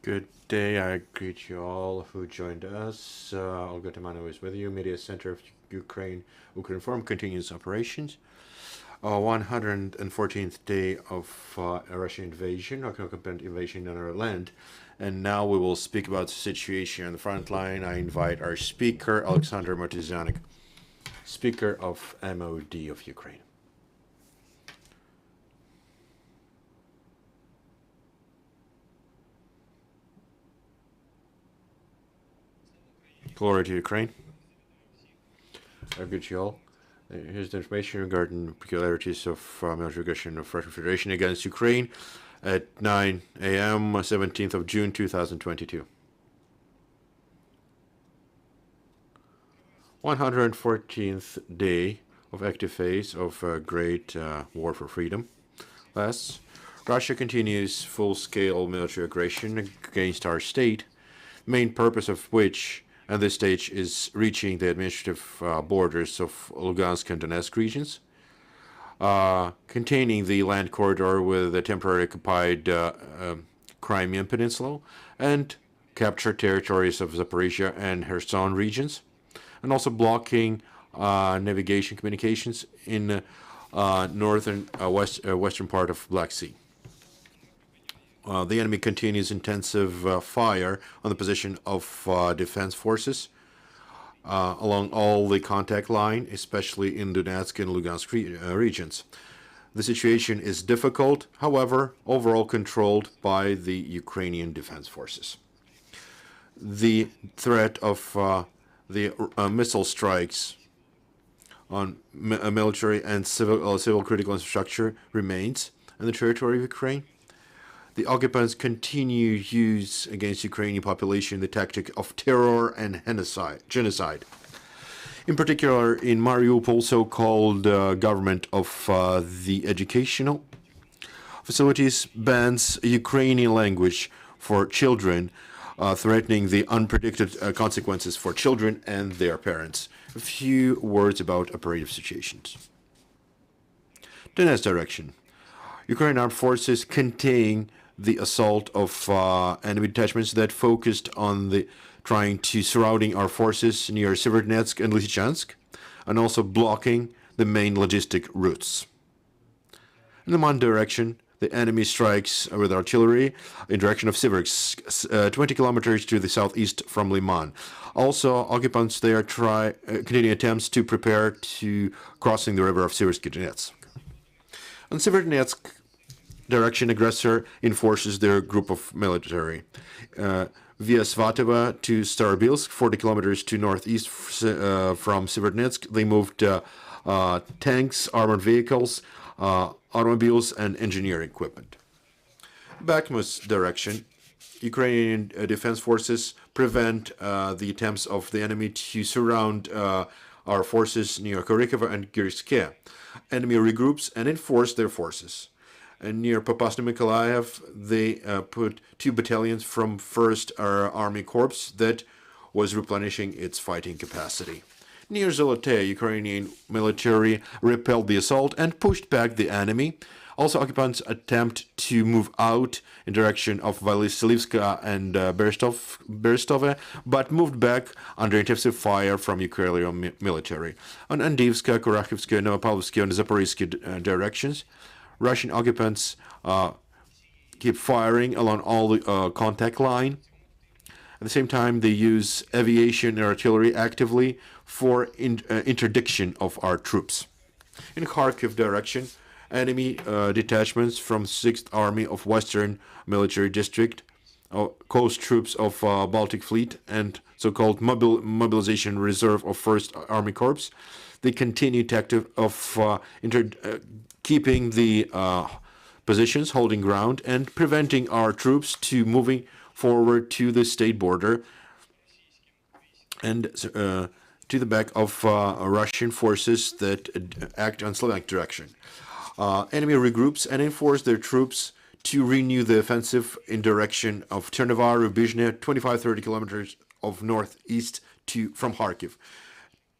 Good day. I greet you all who joined us. Olga Tamanova is with you. Media Center of Ukraine, Ukrinform continues operations. 114th day of Russian invasion, occupied invasion on our land. And now we will speak about the situation on the front line. I invite our speaker, Oleksandr Motuzyanyk, Speaker of MOD of Ukraine. Glory to Ukraine. I greet you all. Here's the information regarding peculiarities of military aggression of Russian Federation against Ukraine at 9 a.m. 17th of June 2022. 114th day of active phase of great war for freedom. Last, Russia continues full-scale military aggression against our state, main purpose of which at this stage is reaching the administrative borders of Lugansk and Donetsk regions, containing the land corridor with the temporarily occupied Crimean Peninsula, and capture territories of Zaporizhia and Kherson regions, and also blocking navigation communications in northern western part of Black Sea. The enemy continues intensive fire on the position of defense forces along all the contact line, especially in Donetsk and Lugansk regions. The situation is difficult, however, overall controlled by the Ukrainian defense forces. The threat of the missile strikes on military and civil critical infrastructure remains in the territory of Ukraine. The occupants continue use against Ukrainian population the tactic of terror and genocide. In particular, in Mariupol, so-called government of the educational facilities bans Ukrainian language for children, threatening the unpredicted consequences for children and their parents. A few words about operative situations. Donetsk direction. Ukrainian armed forces contain the assault of enemy detachments that focused on the trying to surrounding our forces near Severodonetsk and Lysychansk, and also blocking the main logistic routes. In the Liman direction, the enemy strikes with artillery in direction of Siversk, 20 kilometers to the southeast from Liman. Also, occupants there try continuing attempts to prepare to crossing the river of Severodonetsk. On Severodonetsk direction, aggressor enforces their group of military. Via Svatova to Starobilsk, 40 kilometers to northeast from Severodonetsk, they moved tanks, armored vehicles, automobiles, and engineering equipment. Bakhmut's direction, Ukrainian defense forces prevent the attempts of the enemy to surround our forces near Korykova and Girske. Enemy regroups and enforce their forces. And near Popasny Mykolaiv, they put 2 battalions from 1st Army Corps that was replenishing its fighting capacity. Near Zolote, Ukrainian military repelled the assault and pushed back the enemy. Also, occupants attempt to move out in direction of Vasilivska and Berestove, but moved back under intensive fire from Ukrainian military. On Andivska, Kurakhivska, Novopavlovsky, and Zaporizhsky directions, Russian occupants keep firing along all the contact line. At the same time, they use aviation and artillery actively for interdiction of our troops. In Kharkiv direction, enemy detachments from 6th Army of Western Military District, coast troops of Baltic Fleet, and so-called mobilization reserve of 1st Army Corps, they continue tactic of keeping the positions, holding ground, and preventing our troops to moving forward to the state border and to the back of Russian forces that act on Slovak direction. Enemy regroups and enforce their troops to renew the offensive in direction of Ternovar, Rubizhne, 25-30 kilometers of northeast from Kharkiv.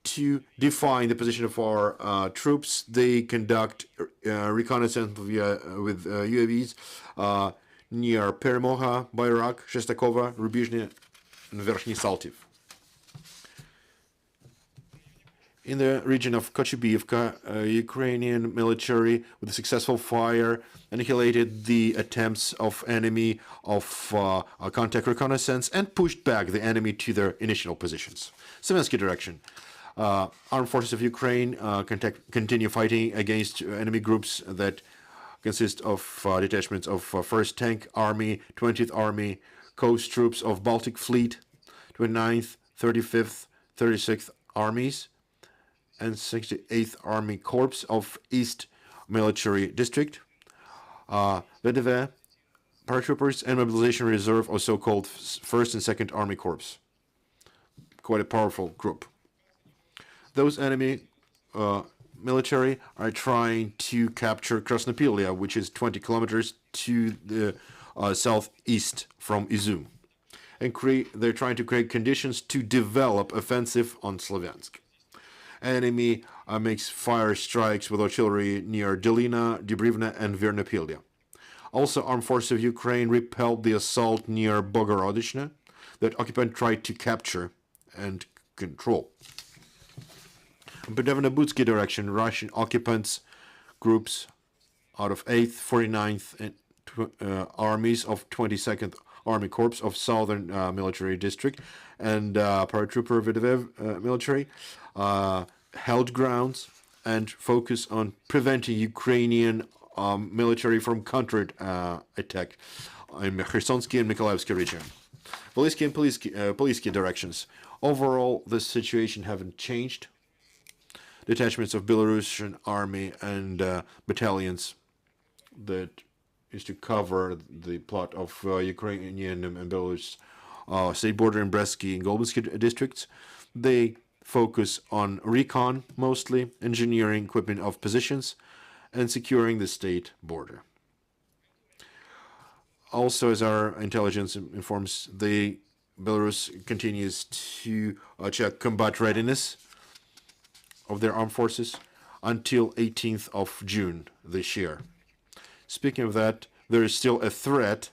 To define the position of our troops, they conduct reconnaissance with UAVs near Перемога, Байрак, Шестакова, Rubizhny, and Верхний Saltiv. In the region of Kochubivka, Ukrainian military, with a successful fire, annihilated the attempts of enemy of contact reconnaissance and pushed back the enemy to their initial positions. Semensky direction. Armed forces of Ukraine continue fighting against enemy groups that consist of detachments of 1st Tank Army, 20th Army, Coast Troops of Baltic Fleet, 29th, 35th, 36th Armies, and 68th Army Corps of East Military District, VDV, paratroopers, and mobilization reserve of so-called 1st and 2nd Army Corps. Quite a powerful group. Those enemy military are trying to capture Krasnopilia, which is 20 kilometers to the southeast from Izum. And they're trying to create conditions to develop offensive on Slavyansk. Enemy makes fire strikes with artillery near Delina, Dubrivna, and Vernopilia. Also, armed forces of Ukraine repelled the assault near Bogorodichne that occupant tried to capture and control. In Podevna-Butsky direction, Russian occupants groups out of 8th, 49th, and armies of 22nd Army Corps of Southern Military District and paratrooper Vedev military held grounds and focus on preventing Ukrainian military from counter attack in Khersonsky and Mykolaievsky region. Politsky and Politsky directions. Overall, the situation haven't changed. Detachments of Belarusian army and battalions that is to cover the plot of Ukrainian and Belarus state border in Bretsky and Golbansky districts. They focus on recon, mostly engineering equipment of positions, and securing the state border. Also, as our intelligence informs, the Belarus continues to check combat readiness of their armed forces until 18th of June this year. Speaking of that, there is still a threat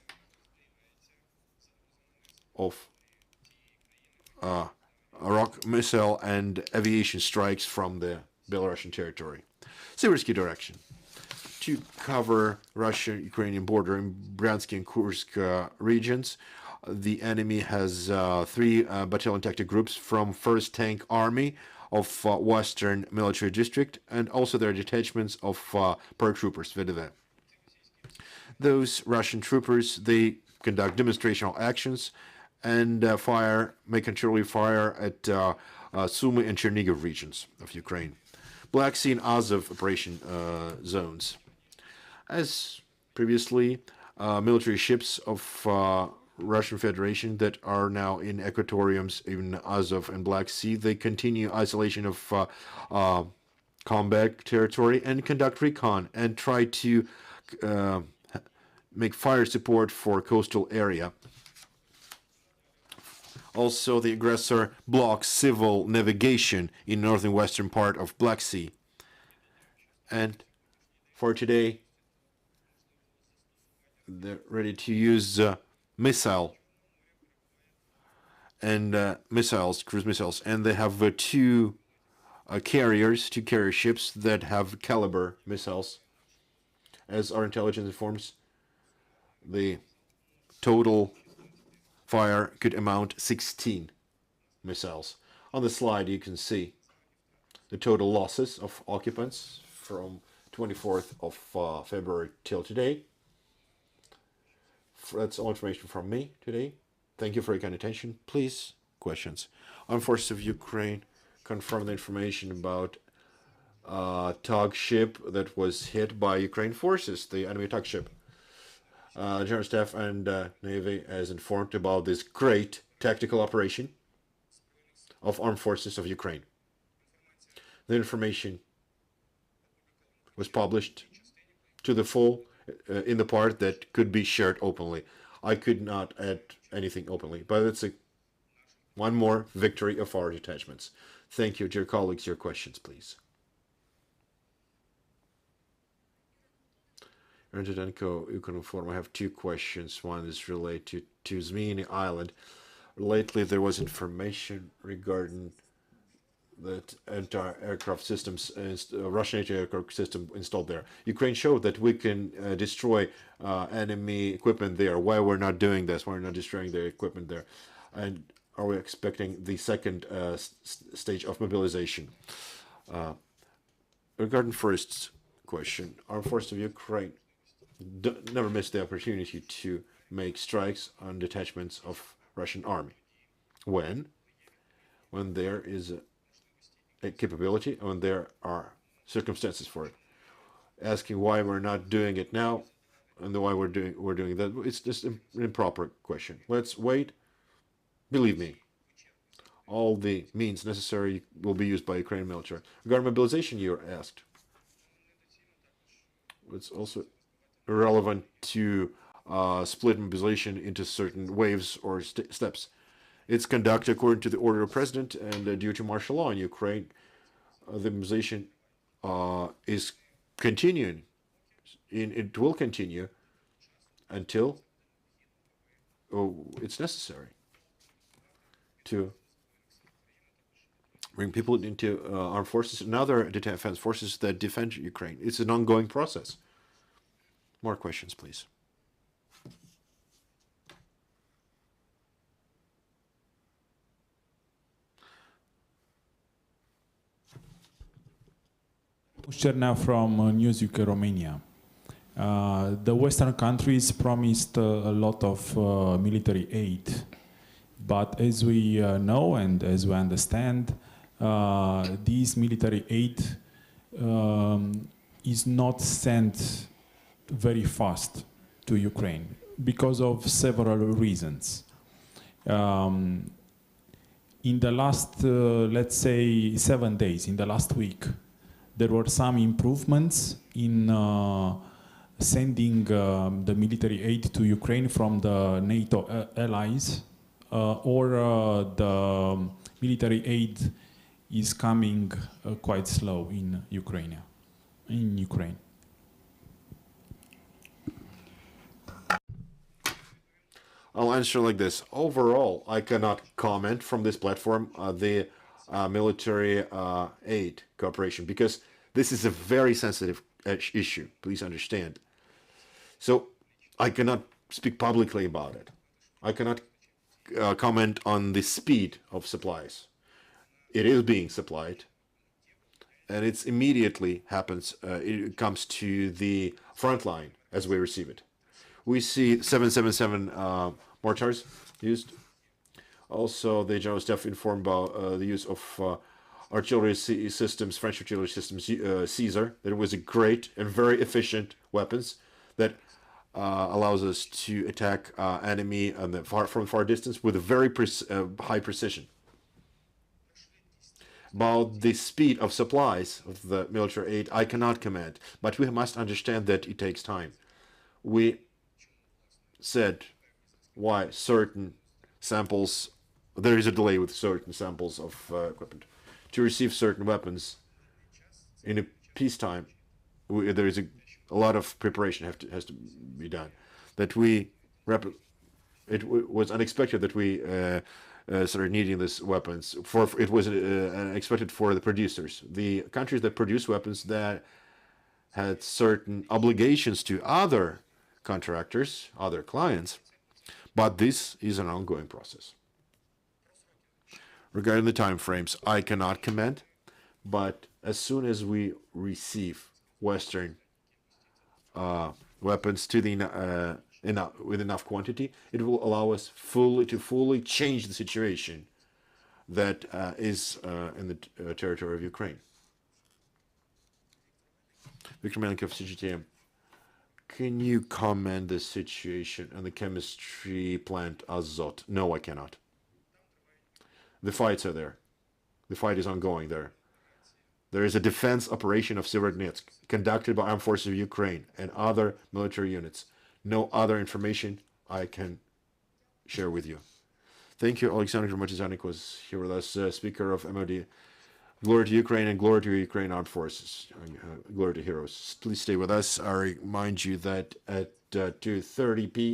of rock missile and aviation strikes from the Belarusian territory. Siversky direction. To cover Russia-Ukrainian border in Bryansk and Kursk regions, the enemy has 3 battalion tactic groups from 1st Tank Army of Western Military District, and also their detachments of paratroopers, VDV. Those Russian troopers, they conduct demonstrational actions and make continually fire at Sumy and Chernigov regions of Ukraine. Black Sea and Azov operation zones. As previously, military ships of Russian Federation that are now in equatoriums in Azov and Black Sea, they continue isolation of combat territory and conduct recon and try to make fire support for coastal area. Also, the aggressor blocks civil navigation in northern western part of Black Sea. And for today, they're ready to use missile and cruise missiles, and they have two carrier ships that have caliber missiles. As our intelligence informs, the total fire could amount 16 missiles. On the slide, you can see the total losses of occupants from 24th of February till today. That's all information from me today. Thank you for your kind attention. Please, questions. Armed Forces of Ukraine confirmed the information about tug ship that was hit by Ukraine forces, the enemy tug ship. General Staff and Navy has informed about this great tactical operation of Armed Forces of Ukraine. The information was published to the full in the part that could be shared openly. I could not add anything openly, but it's one more victory of our detachments. Thank you, dear colleagues. Your questions, please. Ukrinform. I have two questions. One is related to Zmini Island. Lately, there was information regarding that anti-aircraft systems, Russian anti-aircraft system installed there. Ukraine showed that we can destroy enemy equipment there. Why we're not doing this? Why we're not destroying their equipment there? And are we expecting the second stage of mobilization? Regarding first question, armed forces of Ukraine never missed the opportunity to make strikes on detachments of Russian army. When there is a capability, when there are circumstances for it. Asking why we're not doing it now and why we're doing that, it's just an improper question. Let's wait. Believe me, all the means necessary will be used by Ukrainian military. Regarding mobilization, you're asked. It's also irrelevant to split mobilization into certain waves or steps. It's conducted according to the order of president and due to martial law in Ukraine. The mobilization is continuing. It will continue until it's necessary to bring people into armed forces and other defense forces that defend Ukraine. It's an ongoing process. More questions, please. Now from News UK Romania. The Western countries promised a lot of military aid, but as we know and as we understand, this military aid is not sent very fast to Ukraine because of several reasons. In the last, let's say, 7 days, in the last week, there were some improvements in sending the military aid to Ukraine from the NATO allies, or the military aid is coming quite slow in Ukraine. I'll answer like this. Overall, I cannot comment from this platform the military aid cooperation, because this is a very sensitive issue. Please understand. So I cannot speak publicly about it. I cannot comment on the speed of supplies. It is being supplied, and it's immediately happens. It comes to the front line as we receive it. We see 777 mortars used. Also, the General Staff informed about the use of artillery systems, French artillery systems, Caesar, that it was a great and very efficient weapons that allows us to attack enemy from far distance with a very high precision. About the speed of supplies of the military aid, I cannot comment, but we must understand that it takes time. We said why certain samples, there is a delay with certain samples of equipment. To receive certain weapons in a peacetime, there is a lot of preparation has to be done. That it was unexpected that we started needing these weapons. It was unexpected for the producers. The countries that produce weapons that had certain obligations to other contractors, other clients, but this is an ongoing process. Regarding the time frames, I cannot comment, but as soon as we receive Western weapons to the with enough quantity, it will allow us to fully change the situation that is in the territory of Ukraine. Victor Melenkov of CGTM. Can you comment the situation on the chemistry plant Azot? No, I cannot. The fights are there. The fight is ongoing there. There is a defense operation of Severodonetsk conducted by Armed Forces of Ukraine and other military units. No other information I can share with you. Thank you. Oleksandr Motuzyanyk was here with us, Speaker of MOD. Glory to Ukraine and glory to Ukraine armed forces. Glory to heroes. Please stay with us. I remind you that at 2:30 p.m.